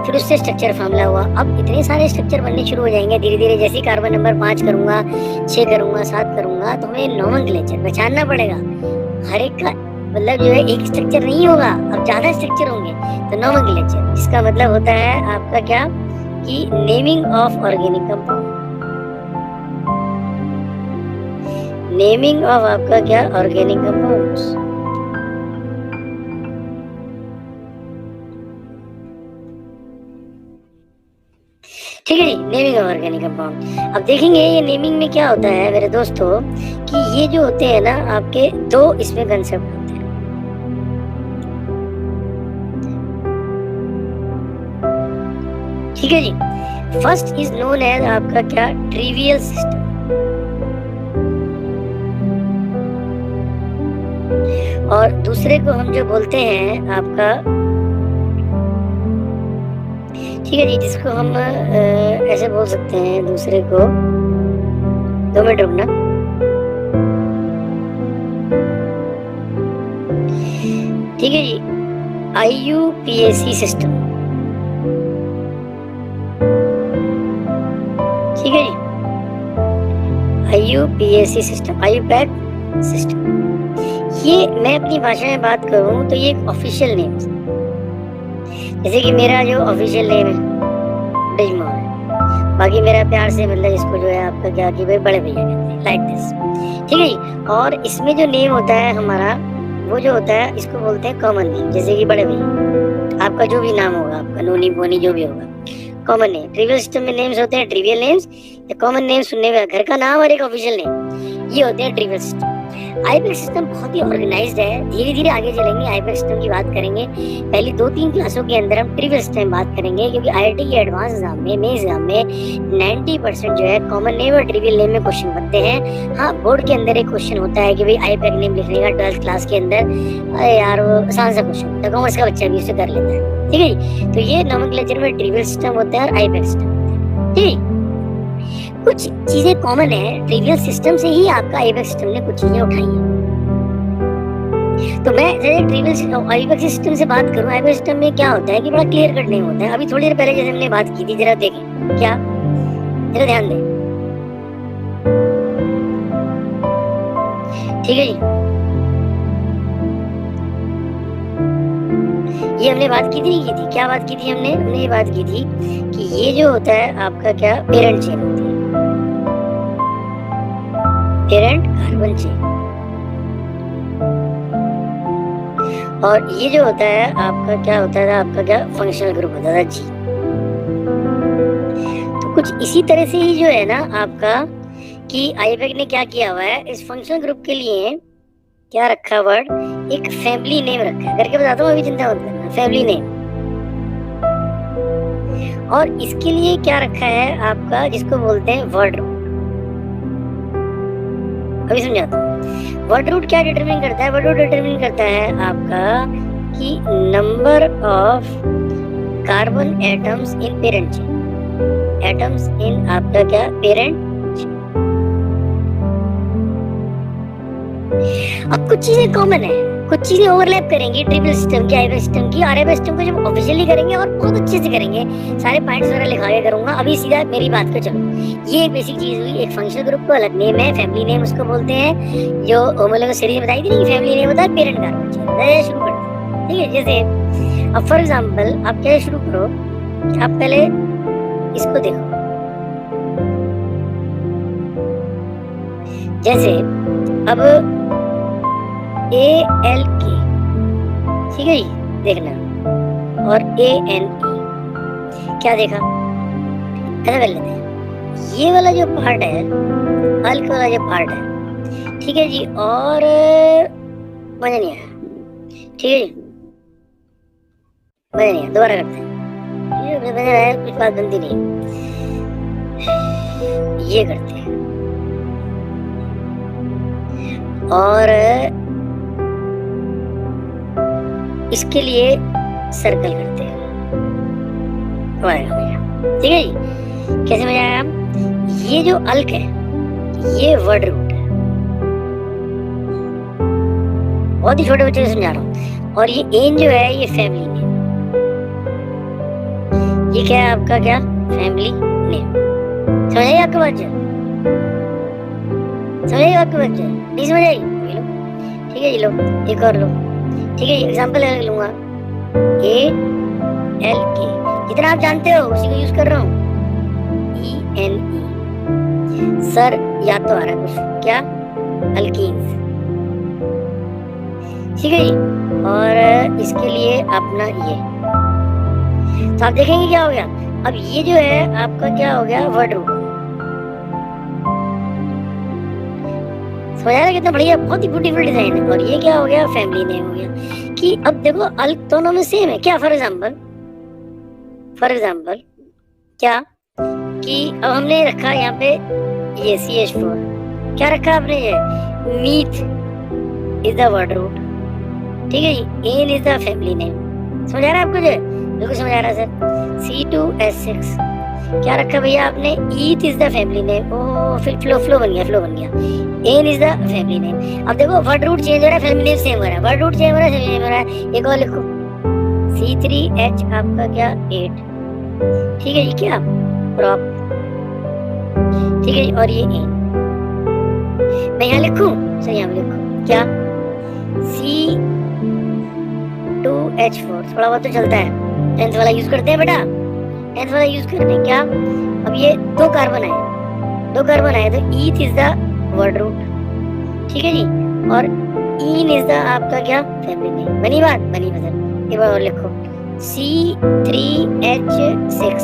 फिर उससे स्ट्रक्चर फार्मूला हुआ, अब इतने सारे स्ट्रक्चर बनने शुरू हो जाएंगे धीरे धीरे। जैसे कार्बन नंबर 5 करूंगा, 6 करूंगा, 7 करूंगा, तो हमें नॉमेनक्लेचर पहचानना पड़ेगा। हर एक का मतलब जो है एक स्ट्रक्चर नहीं होगा, अब ज्यादा स्ट्रक्चर होंगे, तो नॉमेनक्लेचर इसका मतलब होता है आपका क्या, कि naming of organic compound. Naming of आपका क्या, ऑर्गेनिक कंपाउंड्स। ठीक है जी, नेमिंग ऑफ ऑर्गेनिक कंपाउंड। अब देखेंगे ये नेमिंग में क्या होता है मेरे दोस्तों, कि ये जो होते हैं ना आपके 2 इसमें कंसेप्ट होते हैं। ठीक है जी, फर्स्ट इज नोन एज आपका क्या, ट्रिवियल सिस्टम, और दूसरे को हम जो बोलते हैं आपका, ठीक है जी, जिसको हम ऐसे बोल सकते हैं दूसरे को, 2 मिनट रुकना। ठीक है जी, IUPAC सिस्टम। ठीक है जी, IUPAC सिस्टम, IUPAC सिस्टम। ये मैं अपनी भाषा में बात करूं तो ये एक ऑफिशियल नेम है। जैसे कि मेरा जो ऑफिशियल नेम है ब्रिजमोहन है, बाकी मेरा प्यार से मतलब इसको जो है आपका क्या कि भाई बड़े भैया कहते हैं, लाइक दिस। ठीक है जी। और इसमें जो नेम होता है हमारा, वो जो होता है इसको बोलते हैं कॉमन नेम। जैसे कि बड़े भैया, आपका जो भी नाम होगा, आपका नोनी बोनी जो भी होगा, कॉमन नेम। ट्रिवियल सिस्टम में नेम्स होते हैं ट्रिवियल नेम्स, या कॉमन नेम सुनने में घर का नाम और एक ऑफिशियल नेम, ये होते हैं ट्रिवियल सिस्टम। आईपीएस सिस्टम बहुत ही ऑर्गेनाइज्ड है। धीरे धीरे आगे चलेंगे, आईपीएस सिस्टम की बात करेंगे। पहली 2-3 क्लासों के अंदर हम ट्रिवियल सिस्टम बात करेंगे, क्योंकि आईआईटी के एडवांस एग्जाम में, मेन एग्जाम में 90% जो है कॉमन नेम और ट्रिवियल नेम में क्वेश्चन बनते हैं। हाँ, बोर्ड के अंदर एक क्वेश्चन होता है कि भाई आईपीएस नेम लिखने का 12th क्लास के अंदर। अरे यार वो आसान सा क्वेश्चन, तो कॉमर्स का बच्चा भी उसे कर लेता है। ठीक है जी। तो ये नोमेनक्लेचर में ट्रिवियल सिस्टम होता है और आईपीएस सिस्टम होता है। ठीक है। कुछ चीजें कॉमन है, ट्रिवियल सिस्टम से ही आपका आईपीएस सिस्टम ने कुछ चीजें उठाई हैं। तो मैं ट्रिवियल आईपीएस सिस्टम से बात करूं, आईपीएस सिस्टम में क्या होता है कि बड़ा क्लियर कट नहीं होता है। अभी थोड़ी देर पहले जैसे हमने बात की थी, जरा देखें क्या, जरा ध्यान दें। ठीक है जी। ये हमने बात की थी, क्या बात की थी हमने ये बात की थी कि ये जो होता है आपका क्या, पेरेंट चेन होती है, पेरेंट कार्बन चेन। और ये जो होता है आपका क्या होता है, आपका क्या फंक्शनल ग्रुप होता था जी। तो कुछ इसी तरह से ही जो है ना आपका कि आईपैक ने क्या किया हुआ है, इस फंक्शनल ग्रुप के लिए क्या रखा वर्ड, एक फैमिली नेम रखा है। करके बताता हूँ, अभी चिंता मत करना, फैमिली नेम। और इसके लिए क्या रखा है आपका, जिसको बोलते हैं वर्ड रूट। अभी समझाता हूँ। वर्ड रूट क्या डिटरमिन करता है, वर्ड रूट डिटरमिन करता है आपका कि number of carbon atoms in parent chain, atoms in आपका क्या पेरेंट। अब कुछ चीजें कॉमन है, कुछ चीजें ओवरलैप करेंगी ट्रिवियल सिस्टम की, आईपीएस सिस्टम की। आईपीएस सिस्टम को जब ऑफिशियली करेंगे और बहुत अच्छे से करेंगे, सारे पॉइंट्स वगैरह लिखा के करूंगा। अभी सीधा मेरी बात पे चलो। ये एक बेसिक चीज हुई, एक फंक्शनल ग्रुप को अलग नेम है, फैमिली नेम उसको बोलते हैं। जो होमोलॉगस सीरीज बताई थी ना, फैमिली नेम होता है पेरेंट कार्बन चेन। शुरू करते हैं। ठीक है। जैसे अब फॉर एग्जांपल आप क्या शुरू करो, आप पहले इसको देखो। जैसे अब ALK, ठीक है जी, देखना, और ANE क्या देखा, ऐसा कर लेते हैं। ये वाला जो पार्ट है, अल्क वाला जो पार्ट है, ठीक है जी, और मजा नहीं आया। ठीक है जी, मजा नहीं आया, दोबारा करते हैं। ये मजा आया, कुछ बात बनती नहीं। ये करते हैं और इसके लिए सर्कल करते हैं। ठीक है जी। कैसे मजा आया? ये जो अल्क है ये वर्ड रूट है, बहुत ही छोटे बच्चे को समझा रहा हूँ। और ये एन जो है ये फैमिली नेम। ये क्या है आपका, क्या फैमिली नेम। समझ आई आपके बच्चे? समझ आई आपके बच्चे? नहीं समझ आई? ठीक है जी, लो एक और लो। ठीक है, एग्जाम्पल लूंगा, ALK, जितना आप जानते हो उसी को यूज कर रहा हूँ। ENE, सर याद तो आ रहा है कुछ, क्या, अल्कीन्स। ठीक है जी। और इसके लिए अपना ये, तो आप देखेंगे क्या हो गया। अब ये जो है आपका क्या हो गया, वर्ड रूट। समझ आ रहा है कितना बढ़िया, बहुत ही ब्यूटीफुल डिजाइन है। और ये क्या हो गया, फैमिली नेम हो गया। कि अब देखो अल्क दोनों में सेम है क्या। फॉर एग्जाम्पल क्या कि अब हमने रखा यहाँ पे ये CH4, क्या रखा आपने, ये meth is the word root. ठीक है जी। Ane is the family name. समझ आ रहा है आपको? जो बिल्कुल समझ आ रहा है सर। C2H6 क्या रखा भैया आपने, eth is the family name. ओ फिर फ्लो बन गया। Ane is the family name. अब देखो वर्ड रूट चेंज हो रहा है, फैमिली नेम सेम हो रहा है। वर्ड रूट चेंज हो रहा है, फैमिली नेम हो रहा है। एक और लिखो, C3H आपका क्या 8। ठीक है जी, क्या प्रॉप। ठीक है जी। और ये एन मैं यहाँ लिखूं, सर यहाँ लिखूं क्या, C2H4। थोड़ा बहुत तो चलता है, 10th वाला यूज करते हैं बेटा, 10th वाला यूज करते हैं क्या, अब ये दो कार्बन आए तो ईथ इज द वर्ड रूट, ठीक है जी। और इन इज द आपका क्या, फैमिली नेम। बनी बात, बनी मतलब एक बार और लिखो C3H6,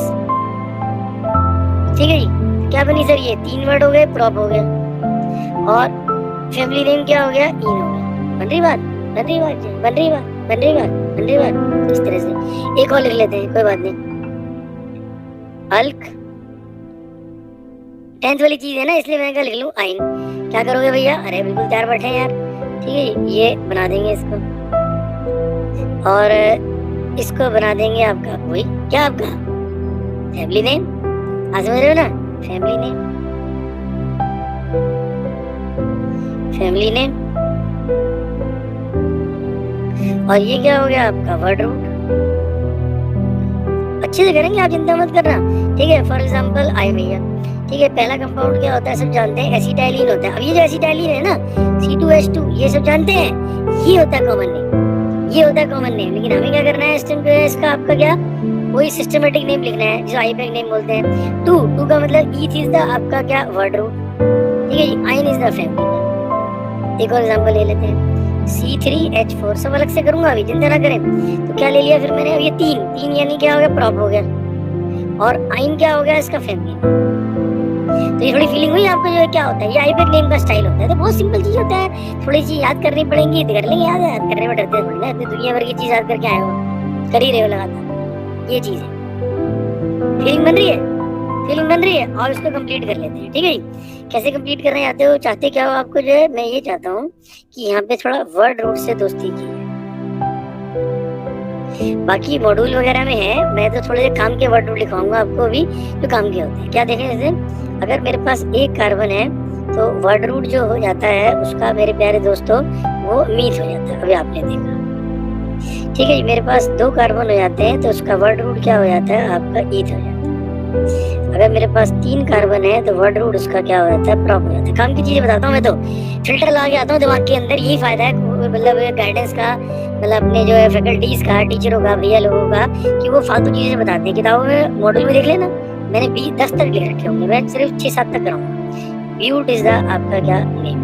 ठीक है जी। क्या बनी सर, ये 3 वर्ड हो गए, प्रॉप हो गया, और फैमिली नेम क्या हो गया, इन हो गया। बन रही बात, बन रही बात, बन रही बात, बन रही बात, बन रही बात। इस तरह से एक और लिख लेते हैं, कोई बात नहीं। अल्क 10th वाली चीज है ना, इसलिए मैं क्या लिख लूं, आइन। क्या करोगे भैया, अरे बिल्कुल तैयार बैठे हैं यार, ठीक है। ये बना देंगे इसको, और इसको बना देंगे आपका वही क्या, आपका फैमिली नेम। आज समझ रहे हो ना, फैमिली नेम, फैमिली नेम। और ये क्या हो गया आपका, वर्ड रूट। अच्छे से करेंगे आप, चिंता मत करना, ठीक है। फॉर एग्जाम्पल आई भैया, ठीक है। पहला कंपाउंड क्या होता है, सब जानते हैं, एसिटाइलिन होता है। अब ये जो एसिटाइलिन है ना, C2H2, ये सब जानते हैं, ये होता है कॉमन नेम, ये होता है कॉमन नेम। लेकिन हमें क्या करना है, इसका आपका क्या, वही सिस्टमेटिक नेम लिखना है, जिसे आईपैक नेम बोलते हैं। टू का मतलब ईथ इज द आपका क्या, वर्ड रूट, ठीक है जी। आइन इज द फैमिली नेम। एक और एग्जांपल ले लेते हैं, C3H4, सब अलग से करूंगा अभी, चिंता ना करें। तो क्या ले लिया फिर मैंने, अब ये तीन यानी क्या हो गया, प्रॉप हो गया, और आइन क्या हो गया, इसका फैमिली नेम। तो ये थोड़ी फीलिंग हुई आपको, जो है क्या होता है, ये आईपैक नेम का स्टाइल होता है। तो बहुत सिंपल चीज होता है, थोड़ी सी याद करनी पड़ेंगी, कर लेंगे याद करने में डरते थोड़ी ना, इतनी दुनिया भर की चीज याद करके आए हो, कर ही रहे हो लगातार। ये चीज है, फीलिंग बन रही है, फीलिंग बन रही है। और इसको कंप्लीट कर लेते हैं, ठीक है जी। कैसे कंप्लीट करना चाहते हो, चाहते क्या हो आपको, जो है मैं ये चाहता हूँ कि यहाँ पे थोड़ा वर्ड रूट से दोस्ती की। बाकी मॉड्यूल वगैरह में है, मैं तो थोड़े काम के वर्ड रूट लिखवाऊंगा आपको अभी, जो काम के होते हैं। क्या देखें, जैसे अगर मेरे पास एक कार्बन है तो वर्ड रूट जो हो जाता है उसका, मेरे प्यारे दोस्तों, वो मीथ हो जाता है। अभी आपने देखा, ठीक है जी। मेरे पास 2 कार्बन हो जाते हैं तो उसका वर्ड रूट क्या हो जाता है, आपका ईथ हो जाता है। अगर मेरे पास 3 कार्बन है तो वर्ड रूट उसका क्या हो जाता है, प्रॉप हो जाता है। काम की चीजें बताता हूँ मैं, तो फिल्टर लगा के आता हूँ दिमाग के अंदर। यही फायदा है मतलब गाइडेंस का, मतलब अपने जो है फैकल्टीज का, टीचरों का, भैया लोगों का, कि वो फालतू चीजें बताते हैं। किताबों में मॉडल में देख लेना, मैंने 10 तक लिख रखे होंगे, मैं सिर्फ 6-7 तक कराऊंगा। ब्यूट इज द आपका क्या नेम।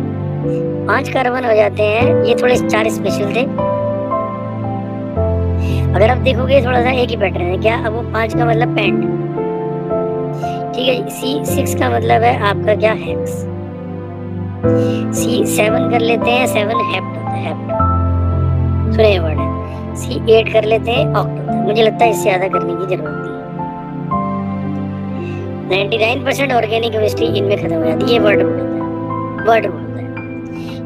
5 कार्बन हो जाते हैं, ये थोड़े 4 स्पेशल थे। अगर आप देखोगे थोड़ा सा एक ही पैटर्न है, क्या, अब वो 5 का मतलब पेंट, ठीक है। C6 का मतलब है आपका क्या, हेक्स। C7 कर लेते हैं, 7 हेप्ट होता है, हेप्ट सुने ये वर्ड है। C8 कर लेते हैं, ऑक्ट होता है। मुझे लगता है इससे ज्यादा करने की जरूरत नहीं है। 99% ऑर्गेनिक केमिस्ट्री इनमें खत्म हो जाती है। ये वर्ड रूट होता है, वर्ड रूट होता है,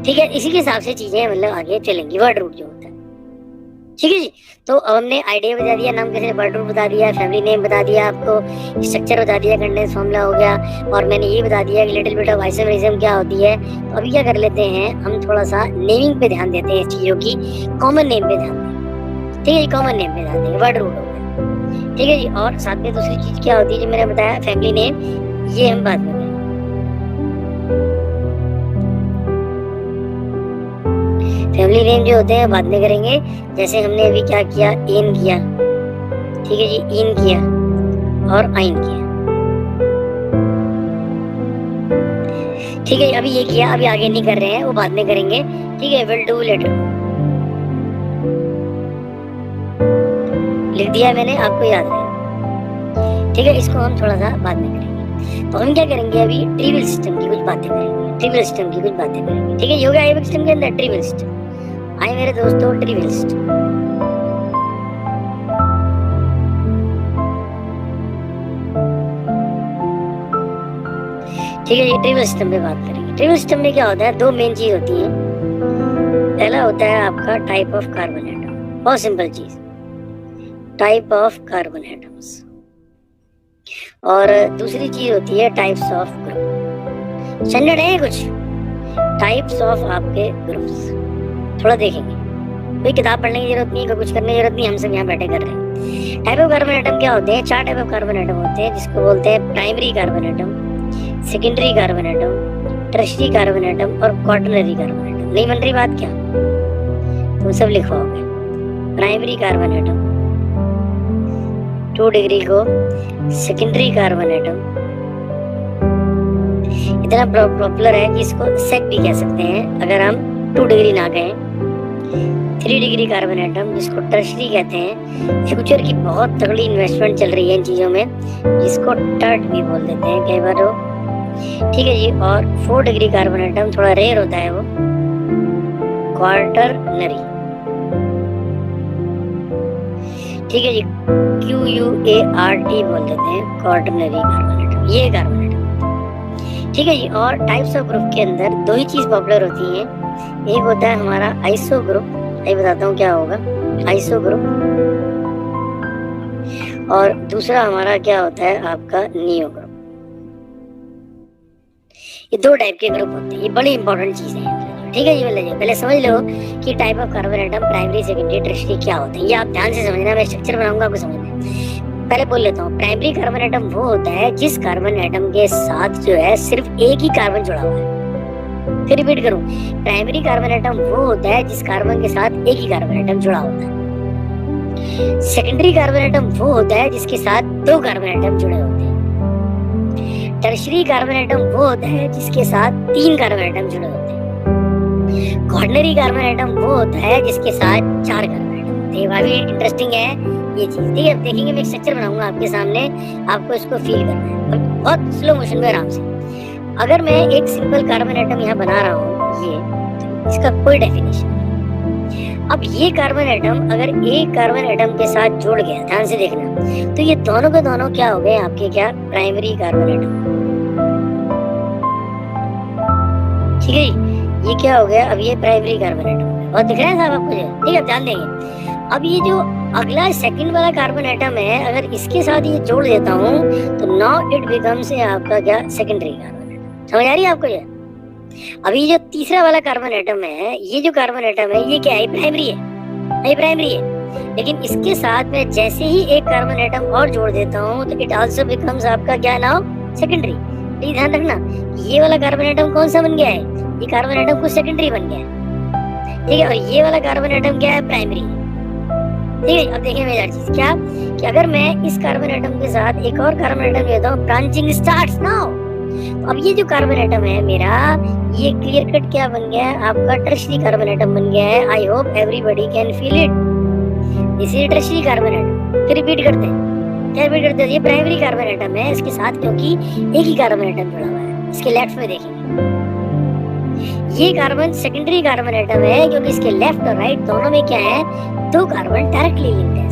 ठीक है। इसी के हिसाब से चीजें मतलब आगे चलेंगी, वर्ड रूट जो होता है, ठीक है जी। तो अब हमने आइडिया बता दिया, नाम कैसे, वर्ड रूट बता दिया, फैमिली नेम बता दिया, आपको स्ट्रक्चर बता दिया, कंडेंस फॉर्मूला हो गया, और मैंने ये बता दिया कि लिटिल बिट ऑफ आइसोमेरिज्म क्या होती है। तो अभी क्या कर लेते हैं, हम थोड़ा सा नेमिंग पे ध्यान देते हैं, इस चीजों की कॉमन नेम पे ध्यान दें, ठीक है जी। कॉमन नेम पे ध्यान देंगे, वर्ड रूट हो गया, ठीक है जी। और साथ में दूसरी चीज क्या होती है, जो मैंने बताया, फैमिली नेम, ये हम बाद में करेंगे। फैमिली नेम जो होते हैं बाद में करेंगे। जैसे हमने अभी क्या किया, एन किया, ठीक है जी, इन किया और आइन किया, ठीक है। अभी ये किया, अभी आगे नहीं कर रहे हैं, वो बाद में करेंगे, ठीक है। विल डू लेटर लिख दिया मैंने, आपको याद रहे, ठीक है। इसको हम थोड़ा सा बाद में करेंगे। तो हम क्या करेंगे, अभी ट्रिवियल सिस्टम की कुछ बातें करेंगे, ट्रिवियल सिस्टम की कुछ बातें करेंगे, ठीक है। ये हो गया आईबीएम सिस्टम के अंदर ट्रिवियल सिस्टम। आए मेरे दोस्तों, ट्रिवियल सिस्टम, ठीक है। ये ट्रिवियल सिस्टम पे बात करेंगे। ट्रिवियल सिस्टम में क्या होता है, 2 मेन चीज होती है। पहला होता है आपका टाइप ऑफ कार्बन एटम, बहुत सिंपल चीज, टाइप ऑफ कार्बन एटम्स। और दूसरी चीज होती है टाइप्स ऑफ ग्रुप। स्टैंडर्ड है कुछ टाइप्स ऑफ आपके ग्रुप्स, थोड़ा देखेंगे। कोई किताब पढ़ने की जरूरत नहीं, कोई कुछ करने की जरूरत नहीं, हम सब यहाँ बैठे कर रहे हैं। टाइप ऑफ कार्बन एटम क्या होते हैं, 4 टाइप ऑफ कार्बन एटम होते हैं, जिसको बोलते हैं primary carbon atom, secondary carbon atom, tertiary carbon atom और क्वाटरनरी कार्बन एटम। नहीं बन रही बात क्या, तुम सब लिखवाओगे। प्राइमरी कार्बन एटम 2 डिग्री को, सेकेंडरी कार्बन एटम इतना पॉपुलर है कि इसको सेक भी कह सकते हैं अगर हम 2 डिग्री ना कहें। 3 डिग्री कार्बन एटम जिसको टर्शरी कहते हैं। फ्यूचर की बहुत तगड़ी इन्वेस्टमेंट चल रही है इन चीज़ों में, जिसको टर्ट भी बोल देते हैं कई बार वो। ठीक है जी। और 4 डिग्री कार्बन एटम थोड़ा रेयर होता है, वो क्वार्टरनरी। ठीक है जी। QUART बोल देते हैं, क्वार्टरनरी कार्बन एटम, ये कार्बन एटम। ठीक है जी। और टाइप्स ऑफ ग्रुप के अंदर 2 ही चीज पॉपुलर होती हैं। एक होता है हमारा आइसो ग्रुप, मैं बताता हूँ क्या होगा आइसो ग्रुप, और दूसरा हमारा क्या होता है आपका नियो ग्रुप। ये 2 टाइप के ग्रुप होते हैं, ये बड़ी इंपॉर्टेंट चीजें हैं। ठीक है जी। पहले समझ लो कि type of carbon atom primary, secondary, tertiary क्या होते हैं। ये आप ध्यान से समझना, मैं स्ट्रक्चर बनाऊंगा आपको समझना। पहले बोल लेता हूँ, प्राइमरी कार्बन एटम वो होता है जिस कार्बन एटम के साथ जो है सिर्फ एक ही कार्बन जुड़ा हुआ है। फिर रिपीट करूं, प्राइमरी कार्बन एटम वो होता है जिस कार्बन के साथ एक ही कार्बन एटम जुड़ा होता है। सेकेंडरी कार्बन एटम वो होता है जिसके साथ 2 कार्बन एटम जुड़े होते हैं। टर्शियरी कार्बन एटम वो होता है जिसके साथ 3 कार्बन एटम जुड़े होते हैं। क्वार्टरनरी कार्बन एटम वो होता है जिसके साथ 4 कार्बन एटम होते हैं। काफी इंटरेस्टिंग है ये चीज। ठीक है, देखेंगे, मैं एक स्ट्रक्चर बनाऊंगा आपके सामने, आपको इसको फील करना है बहुत स्लो मोशन में, आराम से। अगर मैं एक सिंपल कार्बन एटम यहाँ बना रहा हूँ, ये तो इसका कोई डेफिनेशन नहीं। अब ये कार्बन एटम अगर एक कार्बन एटम के साथ जुड़ गया, ध्यान से देखना, तो ये दोनों के दोनों क्या हो गए आपके, क्या प्राइमरी कार्बन एटम। ठीक है, ये क्या हो गया, अब ये प्राइमरी कार्बन एटम। और दिख रहा है साहब आपको? ठीक है, ध्यान देंगे। अब ये जो अगला सेकंड वाला कार्बन एटम है, अगर इसके साथ ये जोड़ देता हूँ तो नाउ इट बिकम्स आपका क्या, सेकेंडरी कार्बन एटम। समझ आ रही है आपको ये? अभी जो तीसरा वाला कार्बन एटम है, ये जो कार्बन एटम है, ये क्या है, प्राइमरी है, ये प्राइमरी है। लेकिन इसके साथ में जैसे ही एक कार्बन एटम और जोड़ देता हूँ तो इट आल्सो बिकम्स आपका क्या नाउ, सेकेंडरी। ये ध्यान रखना, ये वाला कार्बन एटम कौन सा बन गया है, ये कार्बन एटम कुछ सेकेंडरी बन गया है। ठीक है, और ये वाला कार्बन एटम क्या है, प्राइमरी। ठीक है, अब देखिए मेजर चीज क्या, कि अगर मैं इस कार्बन एटम के साथ एक और कार्बन एटम लेता हूँ, ब्रांचिंग स्टार्ट्स नाउ। तो अब ये जो कार्बन एटम है मेरा, ये क्लियर कट क्या बन गया है आपका, टर्शियरी कार्बन एटम बन गया है। I hope everybody can feel it, this is tertiary carbon atom. फिर रिपीट करते हैं, क्या रिपीट करते हैं, ये प्राइमरी कार्बन एटम है, इसके साथ क्योंकि एक ही कार्बन एटम जुड़ा हुआ है। इसके लेफ्ट में देखेंगे, ये कार्बन सेकेंडरी कार्बन एटम है क्योंकि इसके लेफ्ट और राइट दोनों में क्या है, 2 कार्बन डायरेक्टली लिंक्ड है।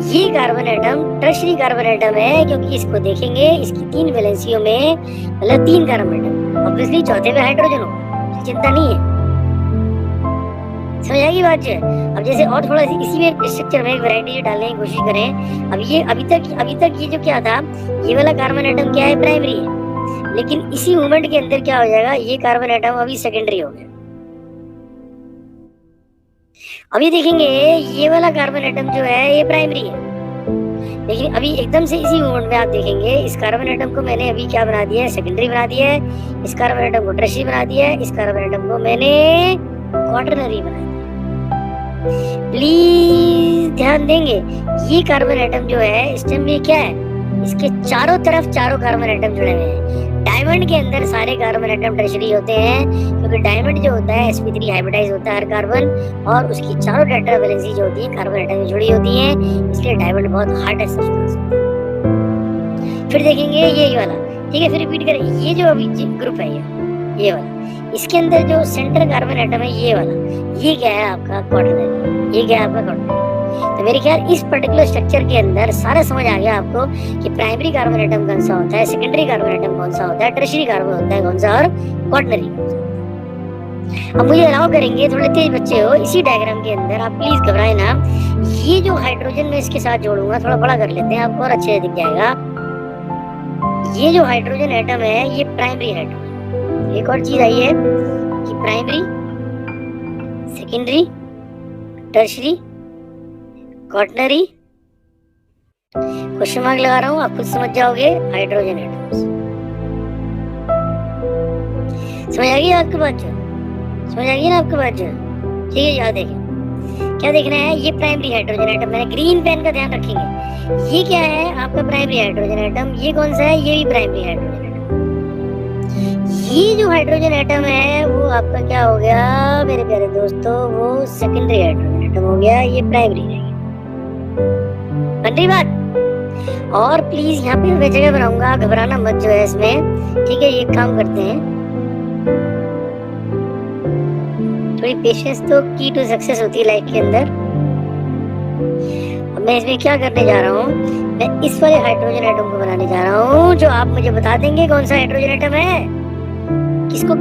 ये carbon atom tertiary carbon atom है क्योंकि इसको देखेंगे, इसकी 3 वैलेंसियों में मतलब 3 कार्बन एटम, ऑब्वियसली चौथे में हाइड्रोजन होगा, चिंता नहीं है। समझ आएगी बात जो है? अब जैसे और थोड़ा इसी में स्ट्रक्चर में एक वैरायटी डालने की कोशिश करें। अब ये अभी तक ये जो क्या था, ये वाला कार्बन एटम क्या है, प्राइमरी है। लेकिन इसी मूवमेंट के अंदर क्या हो जाएगा, ये कार्बन एटम अभी सेकेंडरी हो गया। अभी देखेंगे ये वाला कार्बन एटम जो है ये प्राइमरी है, लेकिन अभी एकदम से इसी मूवमेंट में आप देखेंगे इस कार्बन एटम को मैंने अभी क्या बना दिया है, सेकेंडरी बना दिया है। इस कार्बन एटम को टर्शियरी बना दिया है, इस कार्बन एटम को मैंने क्वार्टरनरी बना दिया। प्लीज ध्यान देंगे, ये कार्बन एटम जो है स्टेम में क्या है, इसके चारों तरफ चारों कार्बन एटम जुड़े हुए हैं। डायमंड के अंदर सारे कार्बन एटम टर्शियरी होते हैं क्योंकि डायमंड जो होता है sp3 हाइब्रिडाइज होता है हर कार्बन, और उसकी चारों टेट्रा वैलेंसी जो होती है कार्बन एटम में जुड़ी होती है, इसलिए डायमंड बहुत हार्ड है सब्सटेंस। फिर देखेंगे ये वाला, ठीक है, फिर रिपीट करें, ये जो अभी ग्रुप है ये वाला, इसके अंदर जो सेंटर कार्बन एटम है ये वाला, ये क्या है आपका क्वार्टरनरी, ये क्या है आपका क्वार्टरनरी। तो मेरे ख्याल इस पर्टिकुलर स्ट्रक्चर के अंदर सारा समझ आ गया आपको कि प्राइमरी कार्बन एटम कौन सा होता है, सेकेंडरी कार्बन एटम कौन सा होता है, टर्शियरी कार्बन होता है कौन सा, और क्वार्टरनरी कौन सा। अब मुझे अलाउ करेंगे, थोड़े तेज बच्चे हो, इसी डायग्राम के अंदर आप प्लीज घबराए ना, ये जो हाइड्रोजन में इसके साथ जोड़ूंगा, थोड़ा बड़ा कर लेते हैं, आपको और अच्छे से दिख जाएगा। ये जो हाइड्रोजन एटम है ये प्राइमरी हाइड्रोजन। एक और चीज आई है कि primary, secondary, tertiary, quaternary, question mark लगा रहा हूं, आप खुद समझ जाओगे, हाइड्रोजन एटम्स। समझ आ गई आपकी बात जो, समझ आ गई ना आपकी बात जो? ठीक है, याद देखें, क्या देखना है? ये प्राइमरी हाइड्रोजन एटम, मैंने ग्रीन पेन का ध्यान रखेंगे। ये क्या है? आपका प्राइमरी हाइड्रोजन एटम। ये कौन सा है? ये भी प्राइमरी हाइड्रोजन एटम। ये जो हाइड्रोजन एटम है वो आपका क्या हो गया मेरे प्यारे दोस्तों? वो सेकेंडरी हाइड्रोजन एटम हो गया, ये प्राइमरी रह गया। बन रही बात? और प्लीज यहाँ पे मैं जगह बनाऊंगा, घबराना मत जो है इसमें, ठीक है? ये काम करते हैं, थोड़ी पेशेंस तो की टू सक्सेस होती है लाइफ के अंदर। अब मैं इसमें क्या करने जा रहा हूँ, मैं इस वाले हाइड्रोजन एटम को बनाने जा रहा हूँ, जो आप मुझे बता देंगे कौन सा हाइड्रोजन एटम है, किसको